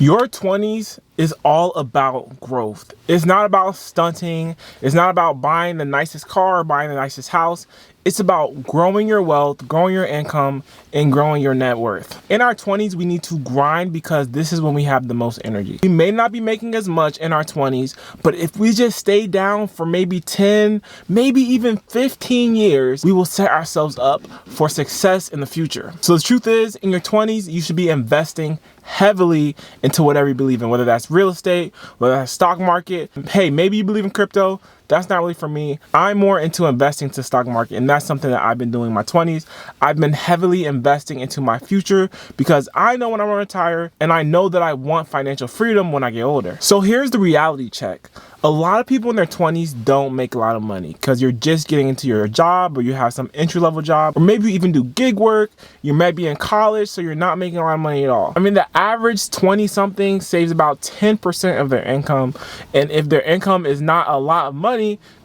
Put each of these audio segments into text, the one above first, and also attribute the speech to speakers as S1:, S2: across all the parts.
S1: Your 20s is all about growth. It's not about stunting. It's not about buying the nicest car or buying the nicest house. It's about growing your wealth, growing your income, and growing your net worth. In our 20s, we need to grind because this is when we have the most energy. We may not be making as much in our 20s, but if we just stay down for maybe 10, maybe even 15 years, we will set ourselves up for success in the future. So the truth is, in your 20s, you should be investing heavily into whatever you believe in, whether that's real estate, whether that's stock market. Hey, maybe you believe in crypto. That's not really for me. I'm more into investing to stock market, and that's something that I've been doing in my 20s. I've been heavily investing into my future because I know when I'm gonna retire, and I know that I want financial freedom when I get older. So here's the reality check. A lot of people in their 20s don't make a lot of money because you're just getting into your job, or you have some entry-level job, or maybe you even do gig work. You might be in college, so you're not making a lot of money at all. I mean, the average 20-something saves about 10% of their income, and if their income is not a lot of money,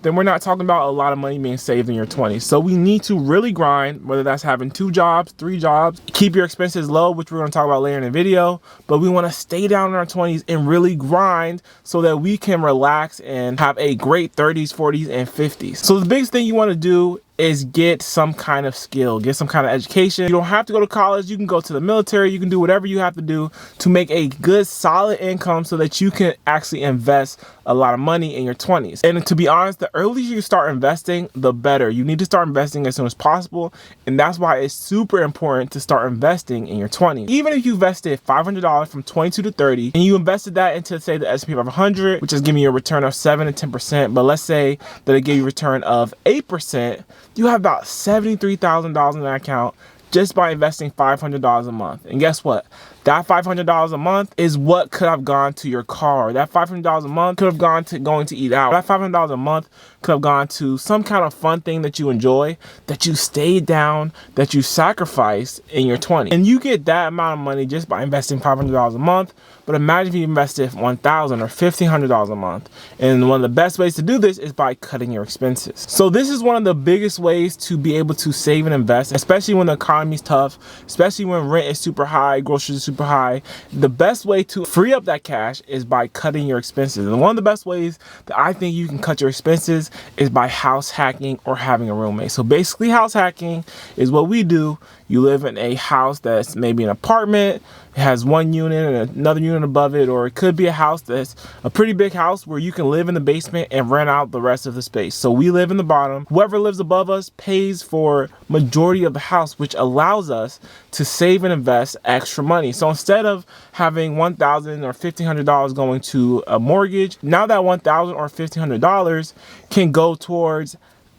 S1: then we're not talking about a lot of money being saved in your 20s. So we need to really grind, whether that's having 2 jobs, 3 jobs, keep your expenses low, which we're gonna talk about later in the video, but we wanna stay down in our 20s and really grind so that we can relax and have a great 30s, 40s, and 50s. So the biggest thing you wanna do is get some kind of skill, get some kind of education. You don't have to go to college. You can go to the military. You can do whatever you have to do to make a good, solid income so that you can actually invest a lot of money in your 20s. And to be honest, the earlier you start investing, the better. You need to start investing as soon as possible. And that's why it's super important to start investing in your 20s. Even if you invested $500 from 22 to 30, and you invested that into, say, the S&P 500, which is giving you a return of 7 to 10%, but let's say that it gave you a return of 8%, you have about $73,000 in that account just by investing $500 a month. And guess what? That $500 a month is what could have gone to your car. That $500 a month could have gone to going to eat out. That $500 a month could have gone to some kind of fun thing that you enjoy, that you stayed down, that you sacrificed in your 20s. And you get that amount of money just by investing $500 a month. But imagine if you invested $1,000 or $1,500 a month. And one of the best ways to do this is by cutting your expenses. So this is one of the biggest ways to be able to save and invest, especially when the economy's tough, especially when rent is super high, groceries are super high. The best way to free up that cash is by cutting your expenses. And one of the best ways that I think you can cut your expenses is by house hacking or having a roommate. So basically, house hacking is what we do. You live in a house that's maybe an apartment, it has one unit and another unit above it, or it could be a house that's a pretty big house where you can live in the basement and rent out the rest of the space. So we live in the bottom. Whoever lives above us pays for majority of the house, which allows us to save and invest extra money. So instead of having $1,000 or $1,500 going to a mortgage, now that $1,000 or $1,500 can go towards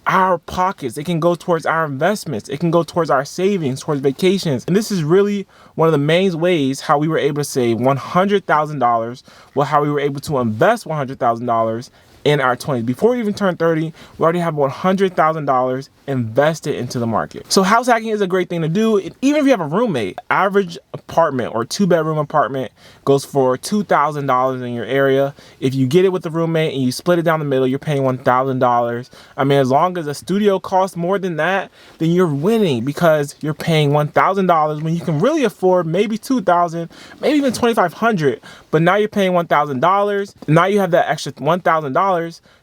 S1: our pockets. It can go towards our investments. It can go towards our savings, towards vacations. And this is really one of the main ways how we were able to save $100,000, well, how we were able to invest $100,000 in our 20s. Before we even turn 30, we already have $100,000 invested into the market. So house hacking is a great thing to do. Even if you have a roommate, average apartment or 2-bedroom apartment goes for $2,000 in your area. If you get it with a roommate and you split it down the middle, you're paying $1,000. I mean, as long as a studio costs more than that, then you're winning because you're paying $1,000 when you can really afford maybe $2,000, maybe even $2,500. But now you're paying $1,000. Now you have that extra $1,000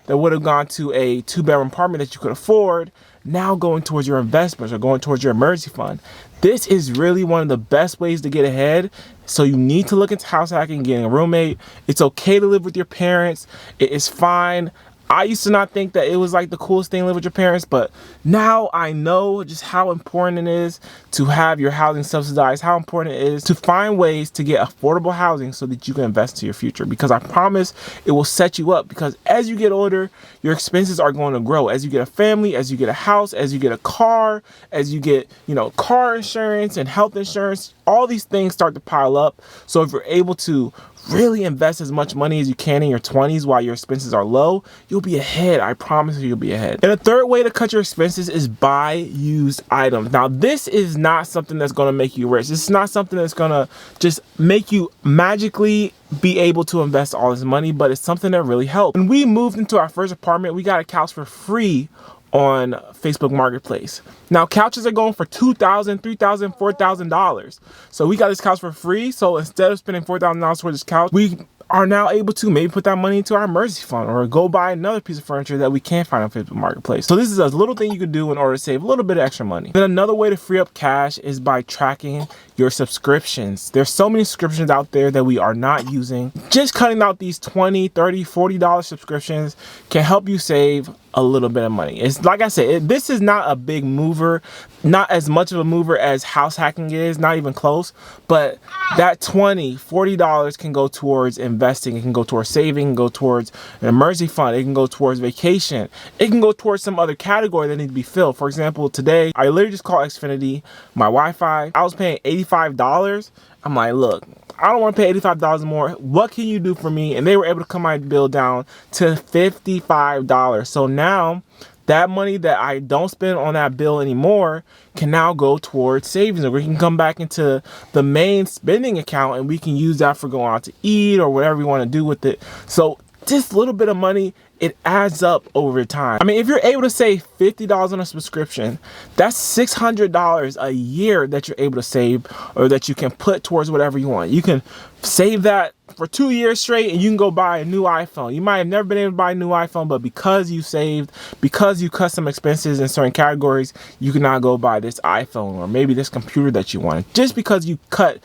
S1: that would have gone to a 2-bedroom apartment that you could afford, now going towards your investments or going towards your emergency fund. This is really one of the best ways to get ahead. So you need to look into house hacking, getting a roommate. It's okay to live with your parents. It is fine. I used to not think that it was like the coolest thing to live with your parents, but now I know just how important it is to have your housing subsidized, how important it is to find ways to get affordable housing so that you can invest in your future. Because I promise it will set you up, because as you get older, your expenses are going to grow. As you get a family, as you get a house, as you get a car, as you get, car insurance and health insurance, all these things start to pile up. So if you're able to really invest as much money as you can in your 20s while your expenses are low, you'll be ahead. I promise you'll be ahead. And the third way to cut your expenses is buy used items. Now, this is not something that's going to make you rich. This is not something that's going to just make you magically be able to invest all this money, but it's something that really helps. When we moved into our first apartment, we got a couch for free on Facebook Marketplace. Now couches are going for $2,000, $3,000, $4,000. So we got this couch for free. So instead of spending $4,000 for this couch, we are now able to maybe put that money into our emergency fund or go buy another piece of furniture that we can't find on Facebook Marketplace. So this is a little thing you can do in order to save a little bit of extra money. Then another way to free up cash is by tracking your subscriptions. There's so many subscriptions out there that we are not using. Just cutting out these $20, $30, $40 subscriptions can help you save a little bit of money. It's like I said, this is not a big mover, not as much of a mover as house hacking is, not even close, but that $20, $40 can go towards investing. It can go towards saving, go towards an emergency fund. It can go towards vacation. It can go towards some other category that needs to be filled. For example, today, I literally just called Xfinity, my Wi-Fi. I was paying $85. I'm like, look, I don't want to pay $85 more. What can you do for me? And they were able to cut my bill down to $55. So now that money that I don't spend on that bill anymore can now go towards savings, or we can come back into the main spending account and we can use that for going out to eat or whatever we want to do with it. So just a little bit of money, it adds up over time. I mean, if you're able to save $50 on a subscription, that's $600 a year that you're able to save, or that you can put towards whatever you want. You can save that for 2 years straight and you can go buy a new iPhone. You might have never been able to buy a new iPhone, but because you saved, because you cut some expenses in certain categories, you can now go buy this iPhone or maybe this computer that you wanted, just because you cut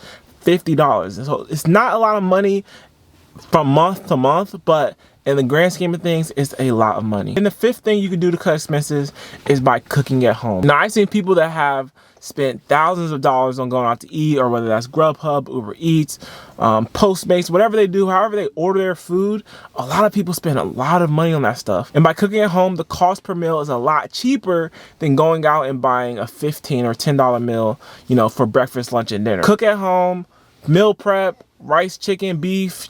S1: $50. And so it's not a lot of money from month to month, but in the grand scheme of things, it's a lot of money. And the fifth thing you can do to cut expenses is by cooking at home. Now, I've seen people that have spent thousands of dollars on going out to eat, or whether that's Grubhub, Uber Eats, Postmates, whatever they do, however they order their food, a lot of people spend a lot of money on that stuff. And by cooking at home, the cost per meal is a lot cheaper than going out and buying a $15 or $10 meal, you know, for breakfast, lunch, and dinner. Cook at home, meal prep, rice, chicken, beef,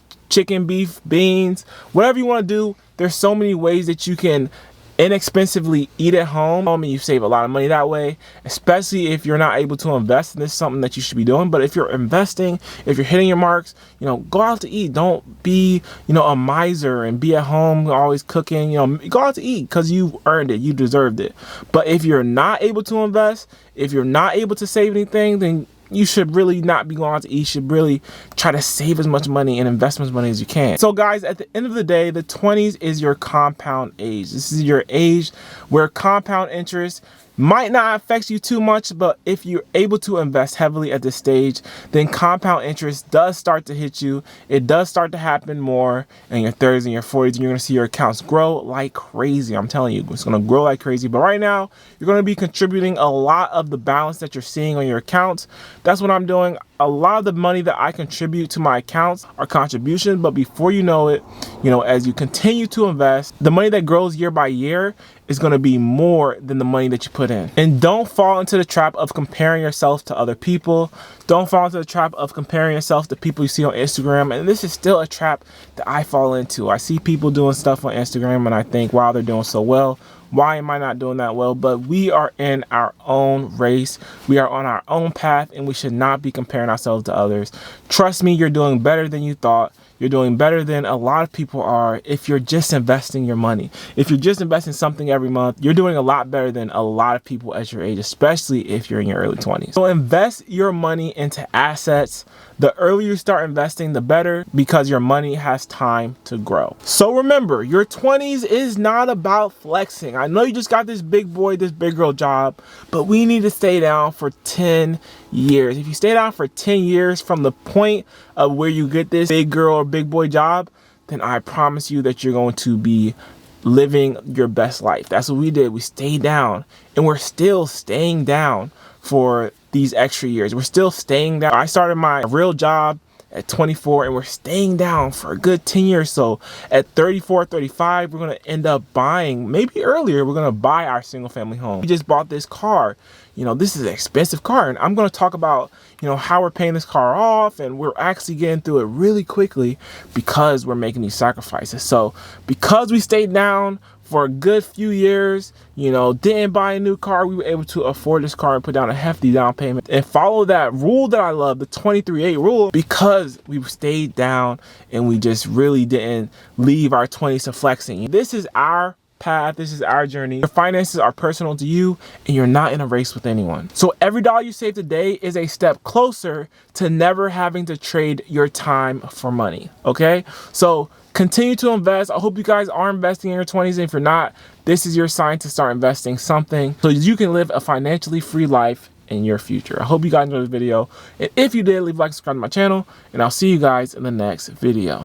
S1: beans, whatever you want to do. There's so many ways that you can inexpensively eat at home, and you save a lot of money that way, especially if you're not able to invest. And this is something that you should be doing. But if you're investing, if you're hitting your marks, you know, go out to eat. Don't be, you know, a miser and be at home always cooking. You know, go out to eat because you earned it, you deserved it. But if you're not able to invest, if you're not able to save anything, then you should really not be going out to eat. You should really try to save as much money and invest as much money as you can. So guys, at the end of the day, the 20s is your compound age. This is your age where compound interest might not affect you too much, but if you're able to invest heavily at this stage, then compound interest does start to hit you. It does start to happen more in your 30s and your 40s, and you're going to see your accounts grow like crazy. I'm telling you, it's going to grow like crazy. But right now, you're going to be contributing a lot of the balance that you're seeing on your accounts. That's what I'm doing. A lot of the money that I contribute to my accounts are contributions, but before you know it, you know, as you continue to invest, the money that grows year by year is going to be more than the money that you put in. And don't fall into the trap of comparing yourself to other people. Don't fall into the trap of comparing yourself to people you see on Instagram. And this is still a trap that I fall into. I see people doing stuff on Instagram and I think, wow, they're doing so well. Why am I not doing that well? But we are in our own race. We are on our own path, and we should not be comparing ourselves to others. Trust me, you're doing better than you thought. You're doing better than a lot of people are if you're just investing your money. If you're just investing something every month, you're doing a lot better than a lot of people at your age, especially if you're in your early 20s. So invest your money into assets. The earlier you start investing, the better, because your money has time to grow. So remember, your 20s is not about flexing. I know you just got this big boy, this big girl job, but we need to stay down for 10 years. If you stay down for 10 years from the point of where you get this big girl or big boy job, then I promise you that you're going to be living your best life. That's what we did. We stayed down, and we're still staying down for these extra years. We're still staying down. I started my real job at 24, and we're staying down for a good 10 years. So at 34, 35, we're going to end up buying, maybe earlier, we're going to buy our single family home. We just bought this car. You know, this is an expensive car, and I'm going to talk about, you know, how we're paying this car off, and we're actually getting through it really quickly because we're making these sacrifices. So because we stayed down for a good few years, you know, didn't buy a new car, we were able to afford this car and put down a hefty down payment and follow that rule that I love, the 23-8 rule, because we stayed down and we just really didn't leave our 20s to flexing. This is our path. This is our journey. Your finances are personal to you, and you're not in a race with anyone. So every dollar you save today is a step closer to never having to trade your time for money, okay? So continue to invest. I hope you guys are investing in your 20s. And if you're not, this is your sign to start investing something so you can live a financially free life in your future. I hope you guys enjoyed this video. And if you did, leave a like, subscribe to my channel, and I'll see you guys in the next video.